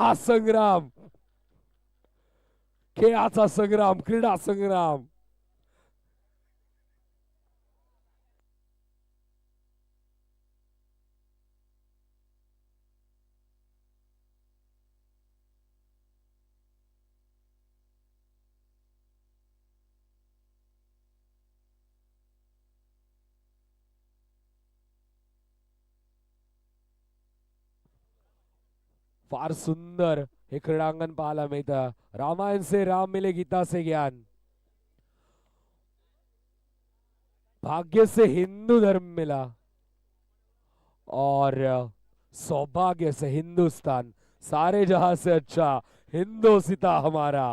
हा संग्राम, खेळाचा संग्राम, क्रीडा संग्राम. फार सुंदर हे क्रीडांगण पाहायला मिळतं. रामायण से राम मिले, गीता से ज्ञान. भाग्य से हिंदू धर्म मिला और सौभाग्य से हिंदुस्तान. सारे जहां से अच्छा हिंदोसिता हमारा.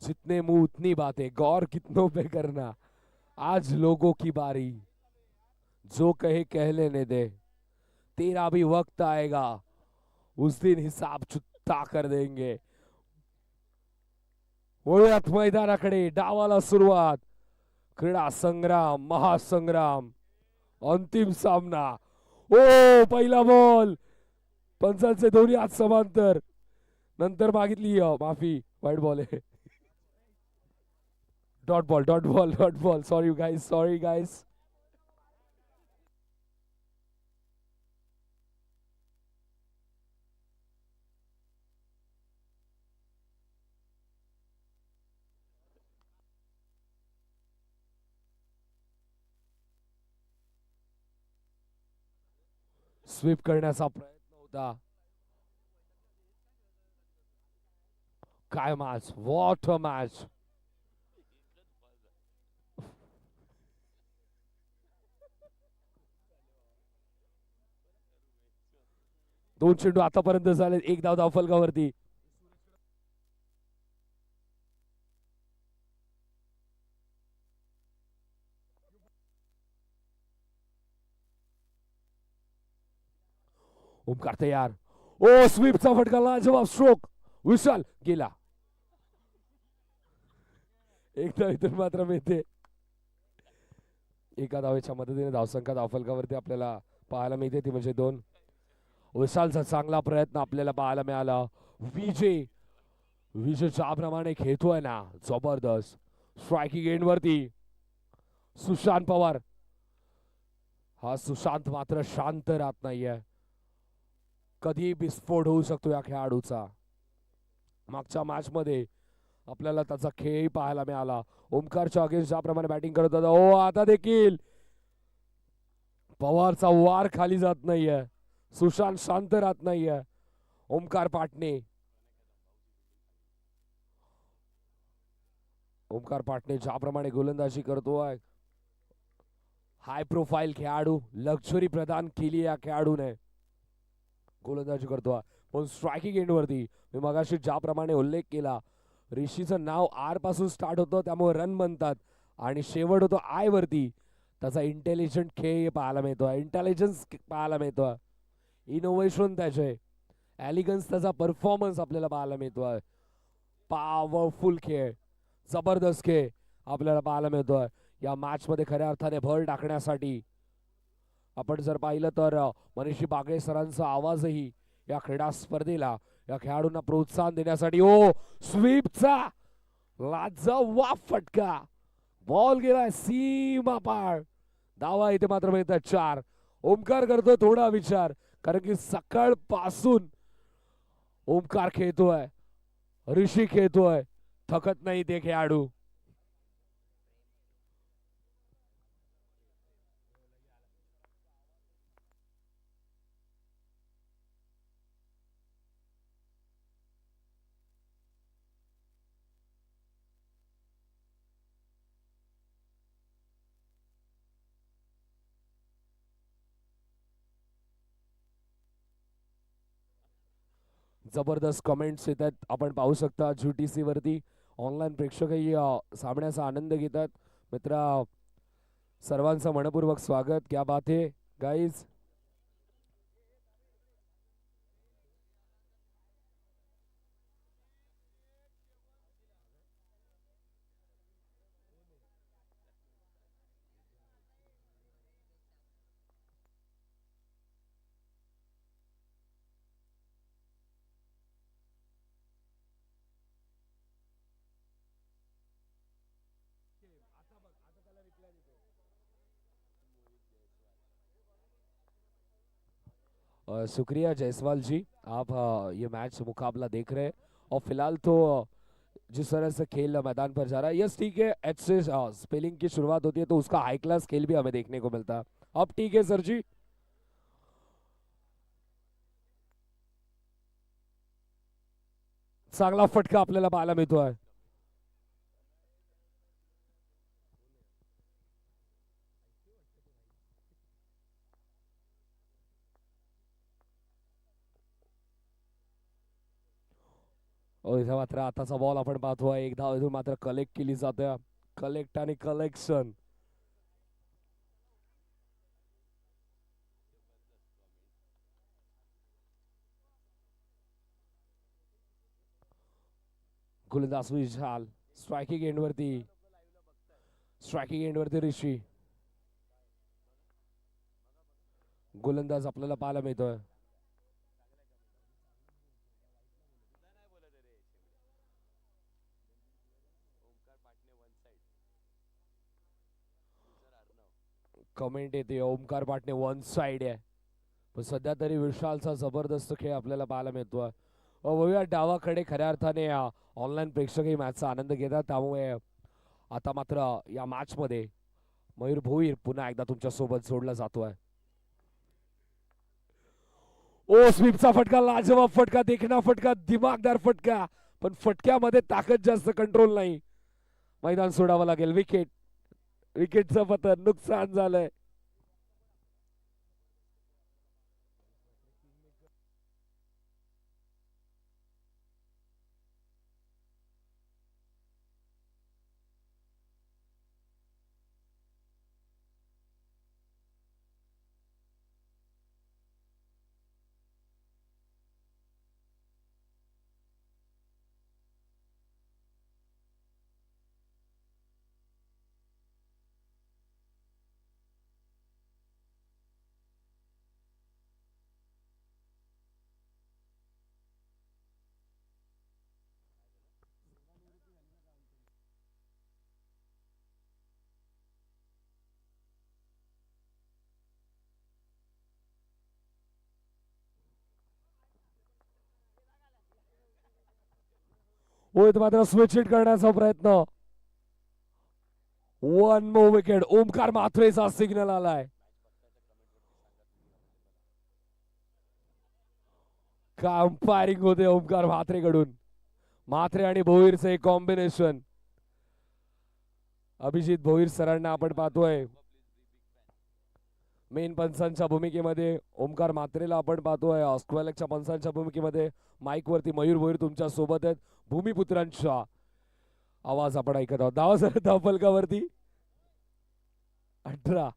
जितने मुंह उतनी बातें, गौर कितनों पे करना. आज लोगों की बारी, जो कहे कह लेने दे. तेरा भी वक्त आएगा, उस दिन हिसाब चुकता कर देंगे. वळूयात मैदानाकडे. डावाला सुरुवात. क्रीडा संग्राम, महासंग्राम, अंतिम सामना. ओ पहिला बॉल. पंचांचे दोन्ही हात समांतर. नंतर मागितली माफी. वाईट बॉल आहे. Dot ball, dot ball, dot ball. Sorry guys, sorry guys. Sweep करण्याचा प्रयत्न होता. काय मॅच, व्हॉट अ मॅच. दोन चेंडू आतापर्यंत झाले. एक धाव धावफलकावरती. ओमकार तयार. ओ स्वीपचा फटका, लाजवाब स्ट्रोक. विशाल गेला. एक धाव इथून मात्र मिळते. एका धावेच्या मदतीने धावसंख्या धावफलकावरती आपल्याला पाहायला मिळते, ती म्हणजे 2. विशालचा चांगला प्रयत्न आपल्याला पाहायला मिळाला. विजय, विजय ज्याप्रमाणे खेळतोय ना, जबरदस्त. स्ट्रायकिंग एंड वरती सुशांत पवार. हा सुशांत मात्र शांत राहत नाहीये. कधी विस्फोट होऊ शकतो या खेळाडूचा. मागच्या मॅच मध्ये आपल्याला त्याचा खेळही पाहायला मिळाला. ओमकारच्या अगेन्स्ट ज्याप्रमाणे बॅटिंग करत होता, ओ आता देखील पवारचा वार खाली जात नाहीये. सुशांत शांत राहत नाहीये. ओमकार पाटणे, ओमकार पाटणे ज्याप्रमाणे गोलंदाजी करतोय. हाय प्रोफाईल खेळाडू, लक्झरी प्रदान केली या खेळाडूने. गोलंदाजी करतोय पण स्ट्रायकिंग एंड वरती मी मगाशी ज्याप्रमाणे उल्लेख केला, ऋषीचं नाव आर पासून स्टार्ट होतं, त्यामुळे रन बनतात. आणि शेवट होतो आय वरती. त्याचा इंटेलिजंट खेळ पाहायला मिळतोय, इंटेलिजन्स पाहायला मिळतोय, इनोव्हेशन त्याचे, एलिगन्स त्याचा परफॉर्मन्स आपल्याला पाहायला मिळतोय. पॉवरफुल खेळ, जबरदस्त खेळ आपल्याला पाहायला मिळतोय. या मॅच मध्ये खऱ्या अर्थाने भर टाकण्यासाठी आपण जर पाहिलं तर मनीषी बागळे सरांचा आवाजही या क्रीडा स्पर्धेला, या खेळाडूंना प्रोत्साहन देण्यासाठी. ओ स्वीपचा लाजवाब फटका. बॉल गेलाय सीमा पार. धावा इथे मात्र मिळतात 4. ओमकार करतोय थोडा विचार, कारण की सकाळपासून ओमकार खेळतोय, ऋषी खेळतोय, थकत नाही ते खेळाडू. जबरदस्त कमेंट्स येतात, आपण पाहू शकता GTC वरती. ऑनलाईन प्रेक्षकही सामन्याचा आनंद घेतात. मित्रा, सर्वांचं मनपूर्वक स्वागत. क्या बात है गाईज. शुक्रिया जायसवाल जी, आप ये मैच मुकाबला देख रहे हैं और फिलहाल तो जिस तरह से खेल मैदान पर जा रहा है, यस ठीक है, एच से स्पेलिंग की शुरुआत होती है तो उसका हाई क्लास खेल भी हमें देखने को मिलता है। अब ठीक है सर जी। चांगला फटका आपल्याला पाहायला मिळतोय। इथे मात्र आताचा बॉल आपण पाहतोय, एक धाव इथून मात्र कलेक्ट केली जाते, कलेक्ट आणि कलेक्शन। गोलंदाज विशाल, स्ट्रायकिंग एंडवरती, स्ट्रायकिंग एंडवरती ऋषी, गोलंदाज आपल्याला पाहायला मिळतोय। कमेंट येते ओमकार पाटणे वन साइड आहे, पण सध्या तरी विशालचा जबरदस्त खेळ आपल्याला पाहायला मिळतोय। बघूया डावाकडे खऱ्या अर्थाने ऑनलाईन प्रेक्षकही मॅचचा आनंद घेतात, त्यामुळे आता मात्र या मॅच मध्ये मयूर भोईर पुन्हा एकदा तुमच्या सोबत जोडला जातोय। ओ स्वीपचा फटका, लाजवाब फटका, देखना फटका, दिमागदार फटका, पण फटक्यामध्ये ताकद जास्त, कंट्रोल नाही, मैदान सोडावं लागेल। विकेट, विकेटचं पतन, नुकसान झालंय। होत मात्र स्विच हिट करण्याचा प्रयत्न, one more wicket, Omkar मात्रेचा signal आलाय। काय अंपायरिंग होते ओमकार म्हात्रेकडून, म्हात्रे आणि भोईरचे एक कॉम्बिनेशन। अभिजित भोईर सरांना आपण पाहतोय मेन पंचांच्या भूमिकेमध्ये, ओमकार म्हात्रेला आपण पाहतोय स्क्वेअरलेगच्या पंचांच्या भूमिकेमध्ये, माईक वरती मयूर भोईर तुमच्या सोबत आहेत, भूमिपुत्रांचा आवाज आपण ऐकत आहोत। धावा सर धावफलकावरती 18।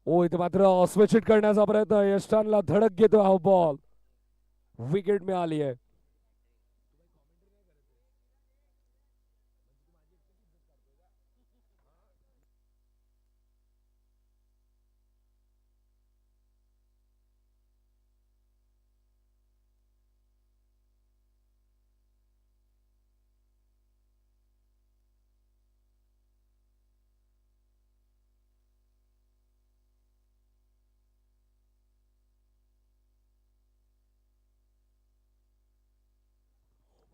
ओ इथे मात्र स्विच हिट करण्याचा प्रयत्न, यष्टानला धडक घेतो हा बॉल, विकेट मिळाली आहे।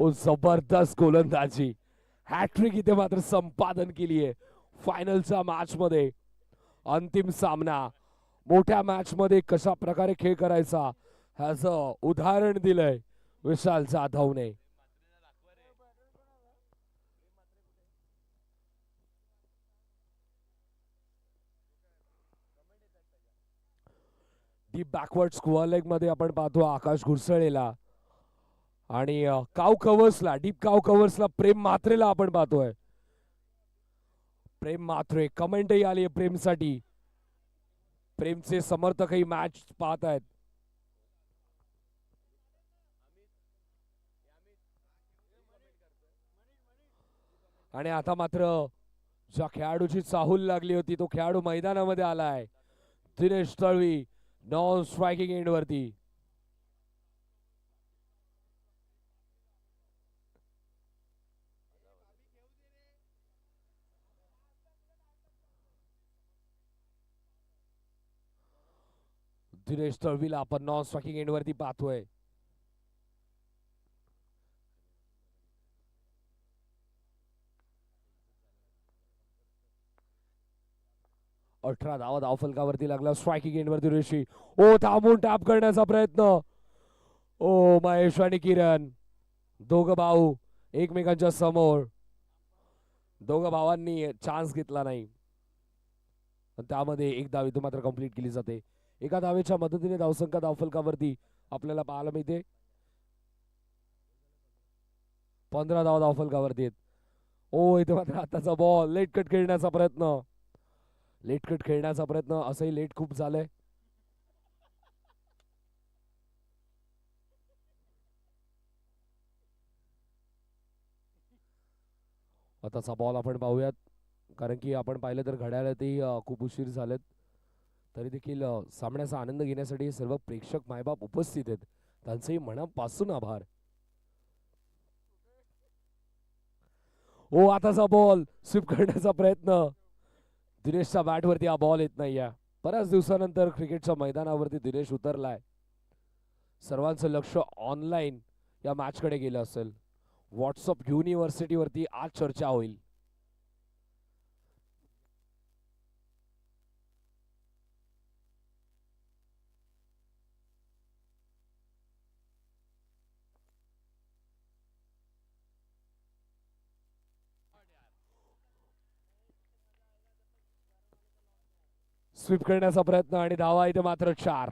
ओ जबरदस्त गोलंदाजी, हॅट्रिक इथे मात्र संपादन केली आहे फायनलच्या मॅच मध्ये। अंतिम सामना, मोठ्या मॅच मध्ये कशा प्रकारे खेळ करायचा ह्याचं उदाहरण दिलंय विशाल जाधवने। डीप बॅकवर्ड स्क्वेअर लेग मध्ये आपण पाहतो आकाश घुरसळेला, आणि काव कव्हर्सला, डीप काव कव्हर्सला प्रेम म्हात्रेला आपण पाहतोय। प्रेम म्हात्रे, कमेंटही आली प्रेमसाठी, प्रेमचे समर्थकही मॅच पाहत आहेत. आणि आता मात्र ज्या खेळाडूची चाहूल लागली होती तो खेळाडू मैदानामध्ये आलाय. Dinesh Talvi non striking end वरती. दिनेश तळवीला आपण नॉन स्ट्रायकिंग एंड वरती पाहतोय. 18 धावा धावफलकावरती लागला. स्ट्रायकिंग एंड वरती ऋषी. ओ थांबून टॅप करण्याचा प्रयत्न. ओ महेश आणि किरण दोघं भाऊ एकमेकांच्या समोर. दोघं भावांनी चान्स घेतला नाही. त्यामध्ये एक धाव इथं मात्र कंप्लीट केली जाते. एका धावेच्या मदतीने धावसंख्या धावफलकावरती आपल्याला पाहायला मिळते. 15 धावा धावफलकावरती आहेत. ओ इथे मात्र आताचा बॉल लेट कट खेळण्याचा प्रयत्न. लेट कट खेळण्याचा प्रयत्न असंही लेट खूप झालंय. आताचा बॉल आपण पाहूयात कारण की आपण पाहिलं तर घड्याळातही खूप उशीर झालेत. तरी देखील सामन्याचा आनंद घेण्यासाठी सर्व प्रेक्षक मायबाप उपस्थित आहेत. त्यांचेही मनापासून आभार. ओ आताचा बॉल स्वीप करण्याचा प्रयत्न. दिनेशच्या बॅटवरती हा बॉल येत नाहीये. बऱ्याच दिवसानंतर क्रिकेटच्या मैदानावरती दिनेश उतरलाय. सर्वांचं लक्ष ऑनलाईन या मॅच कडे गेलं असेल. व्हॉट्सअप युनिव्हर्सिटीवरती आज चर्चा होईल. स्वीप करण्याचा प्रयत्न आणि धावा इथे मात्र 4.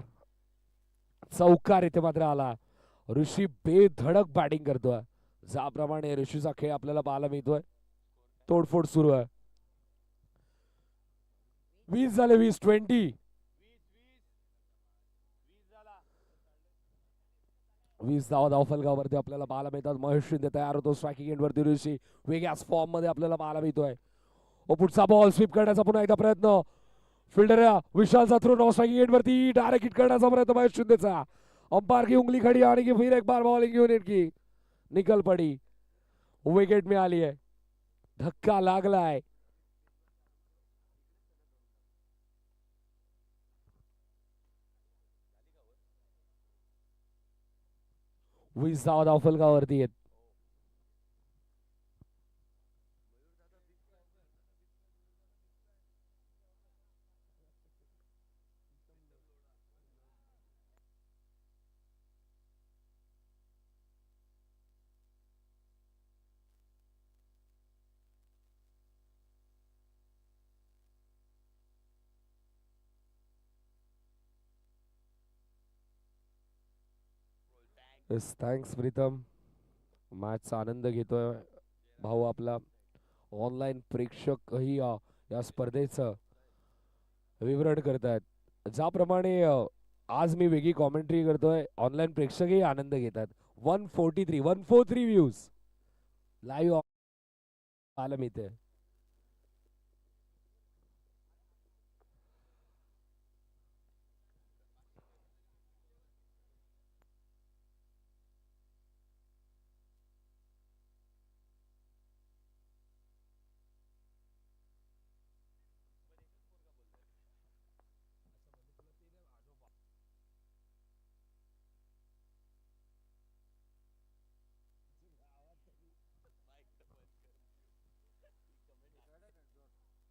चौकार इथे मात्र आला. ऋषी बेधडक बॅटिंग करतोय. ज्याप्रमाणे ऋषीचा खेळ आपल्याला पाहायला मिळतोय. तोडफोड सुरू आहे. 20 झाले. 20 धावा धावफलकावरती आपल्याला पाहायला मिळतात. महेश शिंदे तयार होतो. स्ट्रायकिंग एंड वरती ऋषी वेगळ्याच फॉर्म मध्ये आपल्याला पाहायला मिळतोय. ओ पुढचा बॉल स्वीप करण्याचा पुन्हा एकदा प्रयत्न. फिल्डर विशालचा थ्रो नॉन स्ट्राइकिंग एंड वरती डायरेक्ट हिट करण्याचा प्रयत्न महेश शिंदेचा. अंपायर की उंगली खड़ी आने की फिर एक बार बॉलिंग यूनिट की निकल पड़ी. विकेट मिळाली आहे. धक्का लागलाय. 20 धावा धावफलकावरती आहेत. थँक्स प्रीतम. मॅचचा आनंद घेतोय भाऊ आपला. ऑनलाईन प्रेक्षकही या स्पर्धेचं विवरण करतायत. ज्याप्रमाणे आज मी वेगळी कॉमेंट्री करतोय ऑनलाईन प्रेक्षकही आनंद घेतात. 143 व्ह्यूज लाईव्ह आलं मिळते.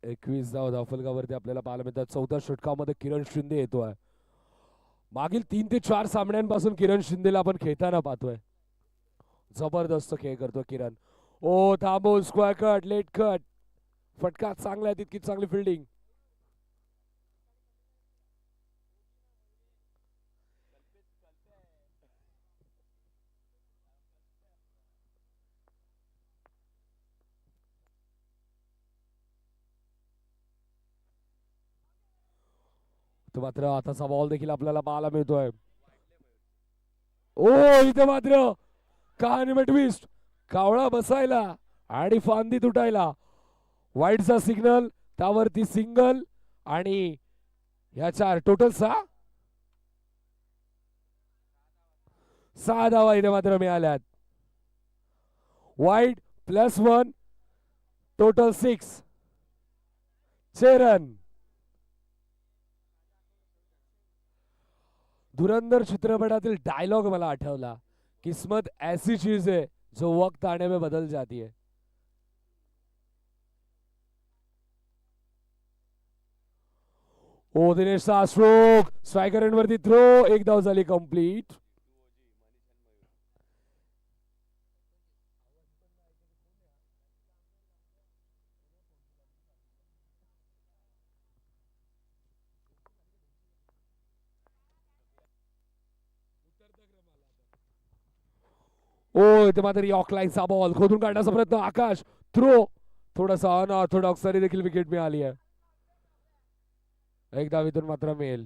एकवीस धाव धावफलकावरती आपल्याला पाहायला मिळतात. 14 षटकामध्ये किरण शिंदे येतोय. मागील 3 ते 4 सामन्यांपासून किरण शिंदेला आपण खेळताना पाहतोय. जबरदस्त खेळ करतो किरण. ओ थांबून स्क्वेअर कट लेट कट. फटका चांगला आहे तितकी चांगली फिल्डिंग. तो मात्र आताचा बॉल देखील आपल्याला पाहायला मिळतोय. ओ इथे मात्र कहाणी ट्विस्ट, कावळा बसायला आणि फांदी तुटायला. वाईडचा सिग्नल, त्यावरती सिंगल आणि ह्या 4 टोटल 6 धावा इथे मात्र मिळाल्यात. Wide +1 total 6 run. धुरंधर चित्रपटातील डायलॉग मला आठवला, किस्मत ऐसी चीज है जो वक्त आने में बदल जाती है. ओ दिनेशचा स्ट्रोक, स्ट्रायकर एंडवरती थ्रो, एक धाव झाली कंप्लीट. ओ इथे मात्र यॉर्क लाईनचा बॉल खोदून काढण्याचा प्रयत्न, आकाश थ्रो, थोडासा अनऑर्थोडॉक्स तरी देखील विकेट मिळाली आहे. एक धावीतून मात्र मिळेल.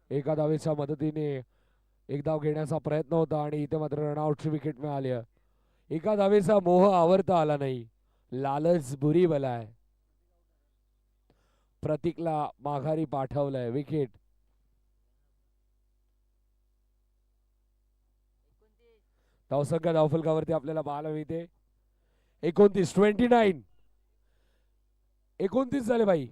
एका धावेच्या मदतीने एक धाव घेण्याचा प्रयत्न होता आणि इथे मात्र रनआउटची विकेट मिळाली आहे. एका धावेचा मोह आवरता आला नाही. लालच बुरी बला आहे. प्रतीकला माघारी पाठवलंय. विकेट. धावसंख्या धावफलकावरती आपल्याला पाहायला मिळते 29, 29 झाले भाई.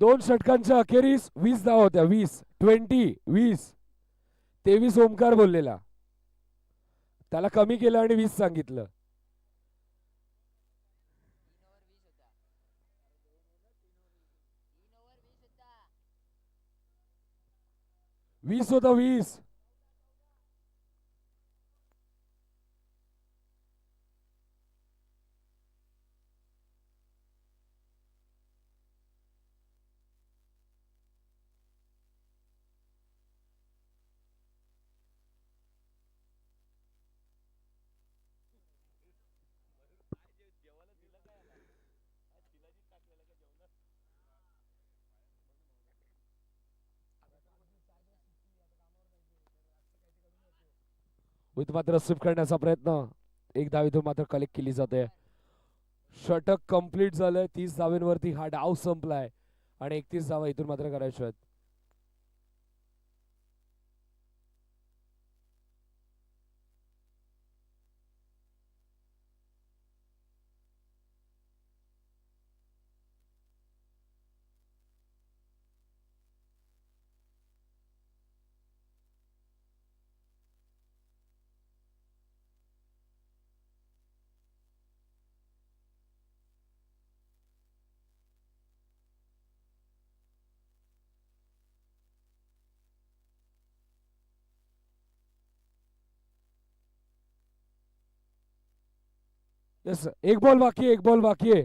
दोन षटकांच्या अखेरीस 20 धावा होत्या. 20 23 ओमकार बोललेला, त्याला कमी केलं आणि 20 सांगितलं. 20 होता. 20. विथ मात्र स्विप करण्याचा प्रयत्न, एक धावीतून मात्र कलेक्ट केली जाते. षटक कंप्लीट झालंय. 30 धावेंवरती हा डाव संपलाय आणि 31 धावा इथून मात्र करायच्या आहेत. यस, एक बॉल बाकी है, एक बॉल बाकी है,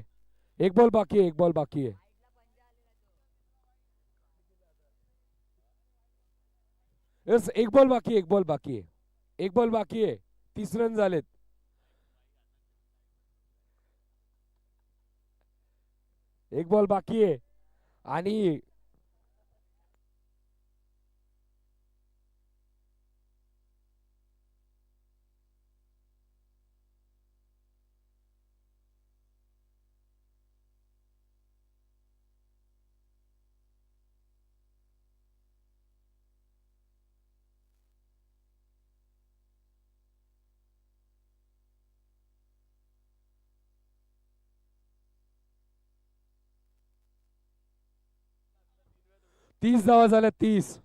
एक बॉल बाकी है, एक बॉल बाकी है. यस, एक बॉल बाकी है, एक बॉल बाकी है, एक बॉल बाकी आहे. 30 रन झालेत. एक बॉल बाकी आहे आणि तीस धावा झाल्या. 30.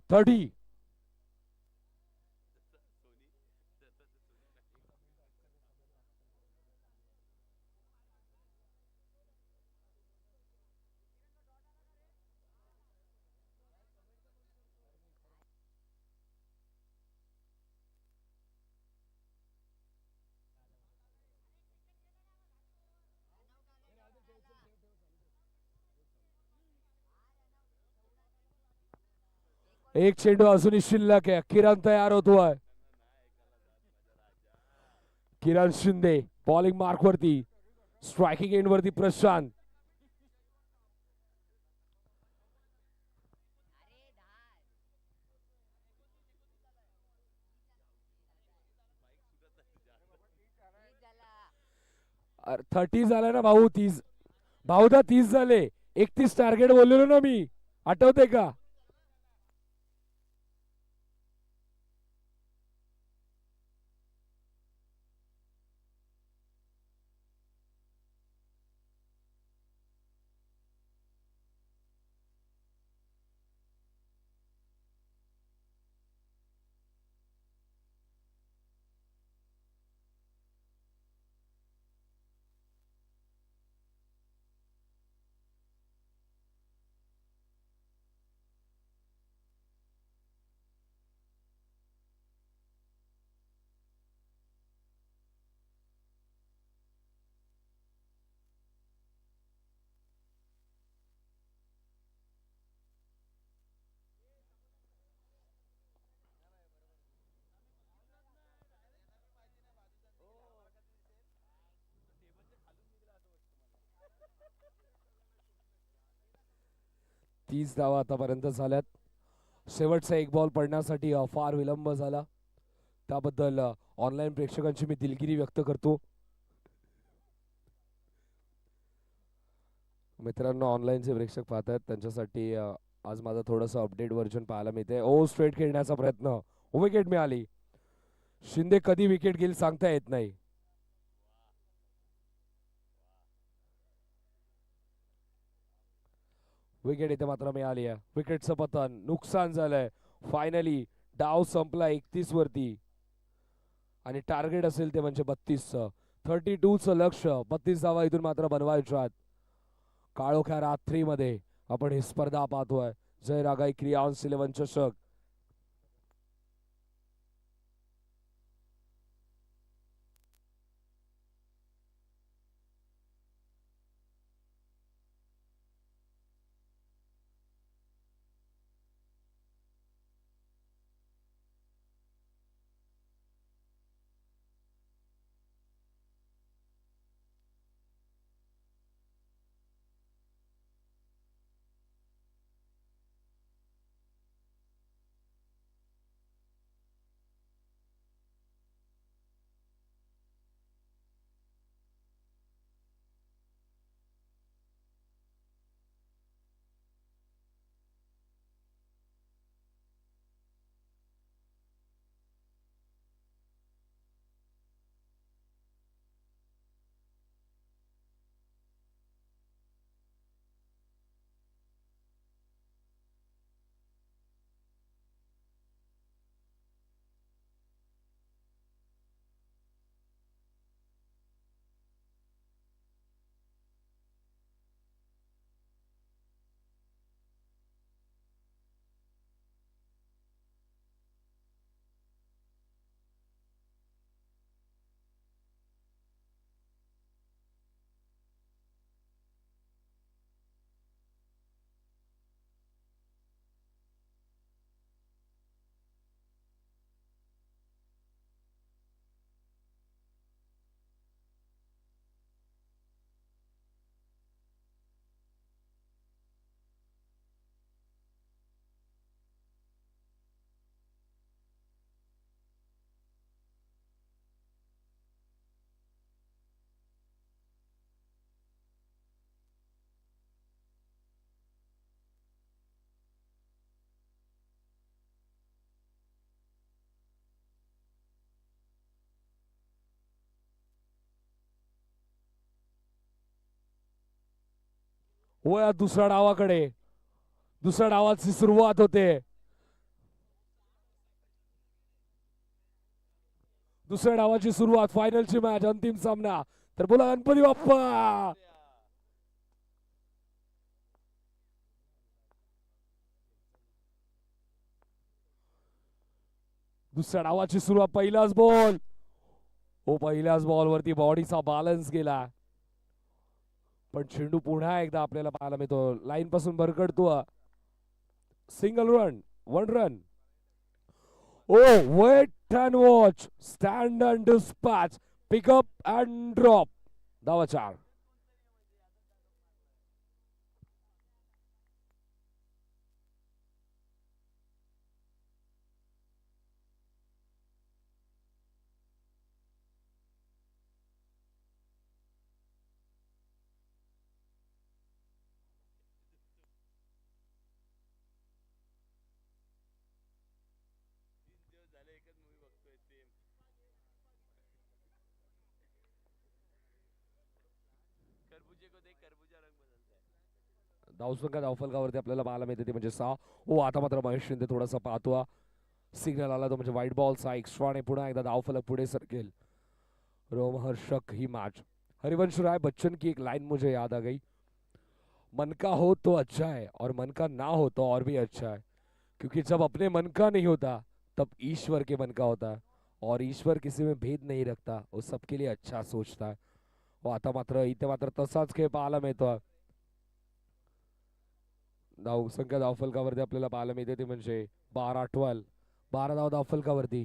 एक चेंडू अजूनही शिल्लक आहे. किरण तयार होतोय. किरण शिंदे बॉलिंग मार्क वरती, स्ट्रायकिंग एंड वरती प्रशांत. अरे 30 झालं ना भाऊ. 30 भाऊदा 30 झाले. 31 टार्गेट बोललेलो ना मी, आठवते का? तीस धावा आतापर्यंत झाल्यात. शेवटचा एक बॉल पडण्यासाठी फार विलंब झाला. त्याबद्दल ऑनलाईन प्रेक्षकांची मी दिलगिरी व्यक्त करतो. मित्रांनो, ऑनलाईनचे प्रेक्षक पाहतात त्यांच्यासाठी आज माझा थोडंसं अपडेट व्हर्जन पाहायला मिळते. ओ स्ट्रेट खेळण्याचा प्रयत्न, विकेट मिळाली. शिंदे कधी विकेट घेईल सांगता येत नाही. विकेट इथे मात्र मिळाली आहे. विकेटचं पतन, नुकसान झालंय. फायनली डाव संपला 31 वरती आणि टार्गेट असेल ते म्हणजे 32चं. 32चं लक्ष, 32 धावा इथून मात्र बनवायच्यात. काळोख्या रात्रीमध्ये आपण ही स्पर्धा पाहतोय. जय रागाई क्रियान्स 11 चषक. वया दुसऱ्या डावाकडे, दुसऱ्या डावाची सुरुवात होते. दुसऱ्या डावाची सुरुवात, फायनलची मॅच, अंतिम सामना. तर बोला गणपती बाप्पा. दुसऱ्या डावाची सुरुवात, पहिलाच बॉल. हो, पहिल्याच बॉल वरती बॉडीचा बॅलन्स गेला, पण चेंडू पुन्हा एकदा आपल्याला पाहायला मिळतो. लाईन पासून भरकटतो. Single run. 1 run. Oh, wait and watch. Stand and dispatch. Pick up and drop. धावा 4. धावसंख्या धावफलकावरती आपल्याला पाहायला मिळते ती म्हणजे 6. हो, आता मात्र महेश शिंदे थोडासा पाहतो. सिग्नल आला तो म्हणजे व्हाईट बॉलचा एक्स्ट्राने पुन्हा एकदा धावफलक पुढे सरकेल. रोमहर्षक ही मैच. हरिवंश राय बच्चन की एक लाइन मुझे याद आ गई. मन का हो तो अच्छा है और मन का ना हो तो और भी अच्छा है, क्योंकि जब अपने मन का नहीं होता तब ईश्वर के मन का होता है, और ईश्वर किसी में भेद नहीं रखता, वो सबके लिए अच्छा सोचता है. व आता मात्र इथे मात्र तसाच खेळ पाहायला मिळतो. धावसंख्या धावफलकावरती आपल्याला पाहायला मिळते ती म्हणजे 12-12. 12 धाव धावफलकावरती.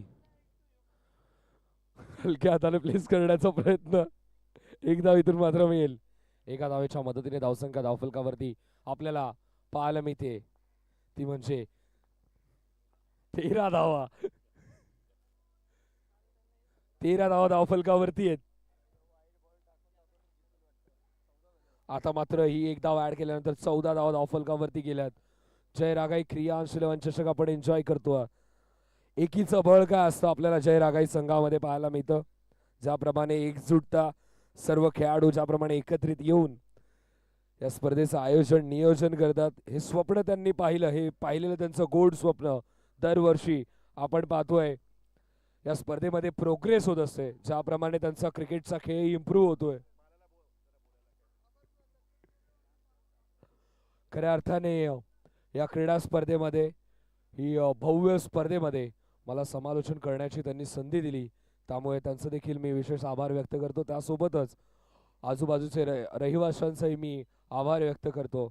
हलक्या हाताने प्लेस करण्याचा प्रयत्न. एक धाव इथून मात्र मिळेल. एका धावेच्या मदतीने धावसंख्या धावफलकावरती आपल्याला पाहायला मिळते ती म्हणजे 13 धावा. 13 धावा धावफलकावरती आहेत. आता मात्र ही एक धाव ऍड केल्यानंतर 14 धावा धावफलकावरती गेल्यात. जयरागाई क्रियांश 11 चषक आपण एन्जॉय करतो. एकीचं बळ काय असतं आपल्याला जयरागाई संघामध्ये पाहायला मिळतं. ज्याप्रमाणे एकजुटता सर्व खेळाडू ज्याप्रमाणे एकत्रित येऊन या स्पर्धेचं आयोजन नियोजन करतात, हे स्वप्न त्यांनी पाहिलं. हे पाहिलेलं त्यांचं गोड स्वप्न दरवर्षी आपण पाहतोय या स्पर्धेमध्ये प्रोग्रेस होत असते. ज्याप्रमाणे त्यांचा क्रिकेटचा खेळ इम्प्रूव्ह होतोय. खऱ्या अर्थाने या क्रीडा स्पर्धेमध्ये ही भव्य स्पर्धेमध्ये मला समालोचन करण्याची त्यांनी संधी दिली, त्यामुळे त्यांचं देखील मी विशेष आभार व्यक्त करतो. त्यासोबतच आजूबाजूचे रहिवाशांचाही मी आभार व्यक्त करतो.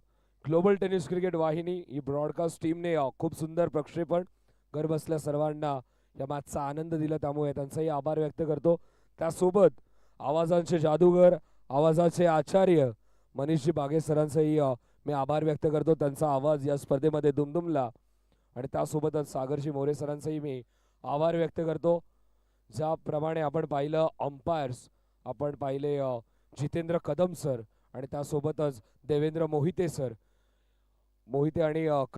ग्लोबल टेनिस क्रिकेट वाहिनी ही ब्रॉडकास्ट टीमने खूप सुंदर प्रक्षेपण घरबसल्या सर्वांना या मॅचचा आनंद दिला, त्यामुळे त्यांचाही आभार व्यक्त करतो. त्यासोबत आवाजांचे जादूगर, आवाजाचे आचार्य मनीषजी बागे सरांचाही मी आभार व्यक्त करतो. त्यांचा आवाज या स्पर्धेमध्ये दुमदुमला. आणि त्यासोबतच सागरजी मोरे सरांचाही मी आभार व्यक्त करतो. ज्याप्रमाणे आपण पाहिलं अंपायर्स, आपण पाहिले जितेंद्र कदम सर आणि त्यासोबतच देवेंद्र मोहिते सर. मोहिते आणि